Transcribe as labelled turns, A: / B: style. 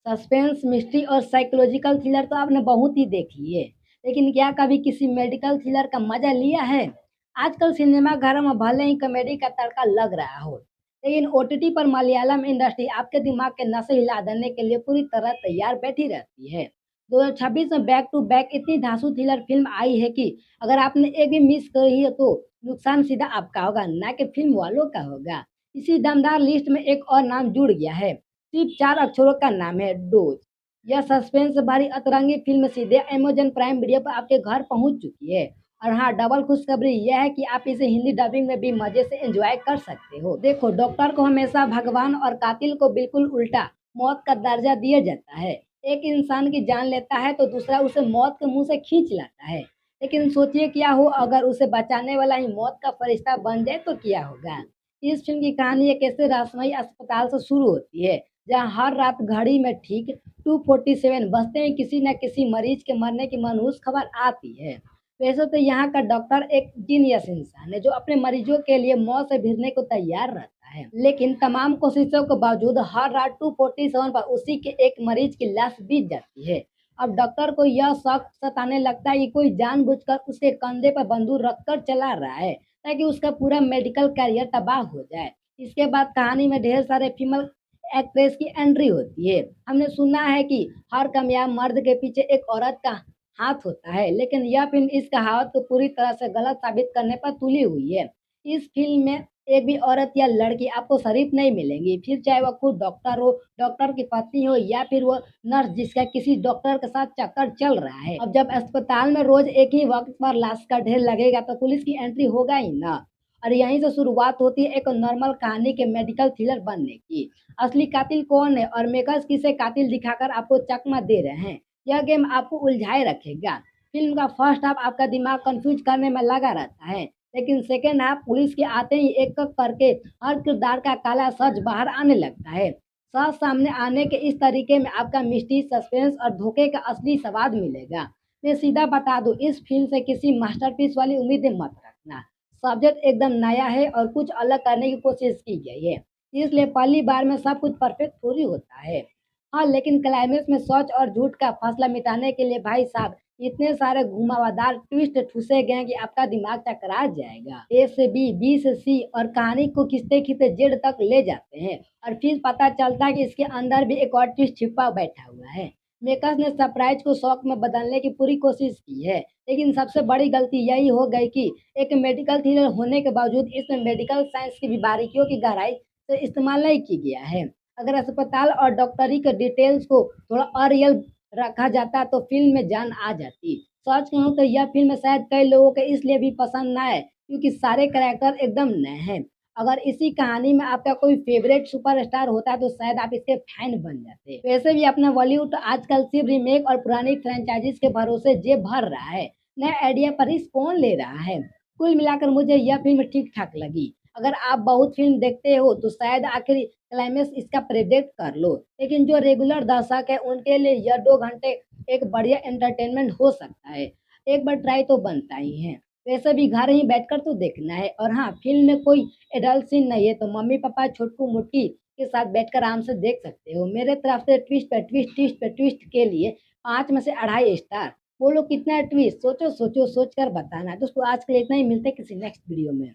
A: Suspense, mystery और psychological thriller तो आपने बहुत ही देख लिए। लेकिन क्या कभी किसी मेडिकल थ्रिलर का मज़ा लिया है? आजकल सिनेमाघरों में भले ही कॉमेडी का तड़का लग रहा हो, लेकिन ओटीटी पर मलयालम इंडस्ट्री आपके दिमाग के नसें हिला देने के लिए पूरी तरह तैयार बैठी रहती है। 2026 में बैक टू बैक इतनी धांसू थ्रिलर फ़िल्म आई है कि अगर आपने एक भी मिस करी है तो नुकसान सीधा आपका होगा, ना कि फ़िल्म वालों का होगा। इसी दमदार लिस्ट में एक और नाम जुड़ गया है। सिर्फ 4 अक्षरों का नाम है डोज़। यह सस्पेंस भरी अतरंगी फ़िल्म सीधे अमेज़न प्राइम वीडियो पर आपके घर पहुँच चुकी है। और हाँ, डबल खुशखबरी यह है कि आप इसे हिंदी डबिंग में भी मज़े से एन्जॉय कर सकते हो। देखो, डॉक्टर को हमेशा भगवान और कातिल को बिल्कुल उल्टा मौत का दर्जा दिया जाता है। एक इंसान की जान लेता है तो दूसरा उसे मौत के मुँह से खींच लाता है। लेकिन सोचिए क्या हो अगर उसे बचाने वाला ही मौत का फरिश्ता बन जाए तो क्या होगा? इस फ़िल्म की कहानी एक ऐसे रहस्यमयी अस्पताल से शुरू होती है, जहाँ हर रात घड़ी में ठीक 2:47 बजते ही किसी न किसी मरीज के मरने की मनहूस खबर आती है। वैसे तो यहाँ का डॉक्टर एक जीनियस इंसान है जो अपने मरीजों के लिए मौत से भिड़ने को तैयार रहता है। लेकिन तमाम कोशिशों के बावजूद हर रात 2:47 पर उसी के एक मरीज की लाश बीत जाती है। अब डॉक्टर को यह शक सताने लगता है कि कोई जानबूझकर उसके कंधे पर बंदूक रखकर चला रहा है ताकि उसका पूरा मेडिकल करियर तबाह हो जाए। इसके बाद कहानी में ढेर सारे फीमेल एक्ट्रेस की एंट्री होती है। हमने सुना है कि हर कामयाब मर्द के पीछे एक औरत का हाथ होता है, लेकिन यह फ़िल्म इस कहावत को पूरी तरह से गलत साबित करने पर तुली हुई है। इस फ़िल्म में एक भी औरत या लड़की आपको शरीफ नहीं मिलेंगी, फिर चाहे वह खुद डॉक्टर हो, डॉक्टर की पत्नी हो या फिर वो नर्स जिसका किसी डॉक्टर के साथ चक्कर चल रहा है। अब जब अस्पताल में रोज़ एक ही वक़्त पर लाश का ढेर लगेगा तो पुलिस की एंट्री होगा ही ना। और यहीं से शुरुआत होती है एक नॉर्मल कहानी के मेडिकल थ्रिलर बनने की। असली कातिल कौन है और मेकर्स किसे कातिल दिखाकर आपको चकमा दे रहे हैं, यह गेम आपको उलझाए रखेगा। फ़िल्म का फर्स्ट हाफ आपका दिमाग कन्फ्यूज़ करने में लगा रहता है, लेकिन सेकंड हाफ पुलिस के आते ही एक-एक करके हर किरदार का काला सच बाहर आने लगता है। सच सामने आने के इस तरीके में आपका मिस्ट्री, सस्पेंस और धोखे का असली स्वाद मिलेगा। मैं सीधा बता दूँ, इस फ़िल्म से किसी मास्टरपीस वाली उम्मीदें मत रखना। सब्जेक्ट एकदम नया है और कुछ अलग करने की कोशिश की गई है, इसलिए पहली बार में सब कुछ परफेक्ट थोड़ी होता है। हाँ, लेकिन क्लाइमेक्स में सच और झूठ का फैसला मिटाने के लिए भाई साहब इतने सारे घुमावदार ट्विस्ट ठूँसे गए हैं कि आपका दिमाग चकरा जाएगा। ए से बी, बी से सी और कहानी को खींचते-खींचते जेड तक ले जाते हैं और फिर पता चलता है कि इसके अंदर भी एक और ट्विस्ट छिपा बैठा हुआ है। मेकर्स ने सरप्राइज़ को शॉक में बदलने की पूरी कोशिश की है, लेकिन सबसे बड़ी गलती यही हो गई कि एक मेडिकल थ्रिलर होने के बावजूद इसमें मेडिकल साइंस की भी बारीकियों की गहराई से इस्तेमाल नहीं की गया है। अगर अस्पताल और डॉक्टरी के डिटेल्स को थोड़ा और रियल रखा जाता तो फ़िल्म में जान आ जाती। सच कहूँ तो यह फ़िल्म शायद कई लोगों को इसलिए भी पसंद ना आए क्योंकि सारे कैरेक्टर एकदम नए हैं। अगर इसी कहानी में आपका कोई फ़ेवरेट सुपरस्टार होता तो शायद आप इसके फैन बन जाते। वैसे भी अपना बॉलीवुड आजकल सिर्फ़ रीमेक और पुरानी फ्रैंचाइज़ीज़ के भरोसे जेब भर रहा है। नए आइडिया पर रिस्क कौन ले रहा है? कुल मिलाकर मुझे यह फ़िल्म ठीक-ठाक लगी। अगर आप बहुत फ़िल्म देखते हो तो शायद आखिर क्लाइमेक्स इसका प्रेडिक्ट कर लो, लेकिन जो रेगुलर दर्शक है उनके लिए यह 2 घंटे एक बढ़िया एंटरटेनमेंट हो सकता है। एक बार ट्राई तो बनता ही है। वैसे भी घर ही बैठकर तो देखना है और हाँ, फ़िल्म में कोई एडल्ट सीन नहीं है तो मम्मी-पापा, छोटकू-मोटकी के साथ बैठकर आराम से देख सकते हो। मेरे तरफ से ट्विस्ट पे ट्विस्ट, ट्विस्ट पे ट्विस्ट के लिए 5 में से 2.5 स्टार। बोलो कितना ट्विस्ट? सोचो, सोचो, सोच कर बताना। दोस्तों आज के लिए इतना ही, मिलते हैं किसी नेक्स्ट वीडियो में।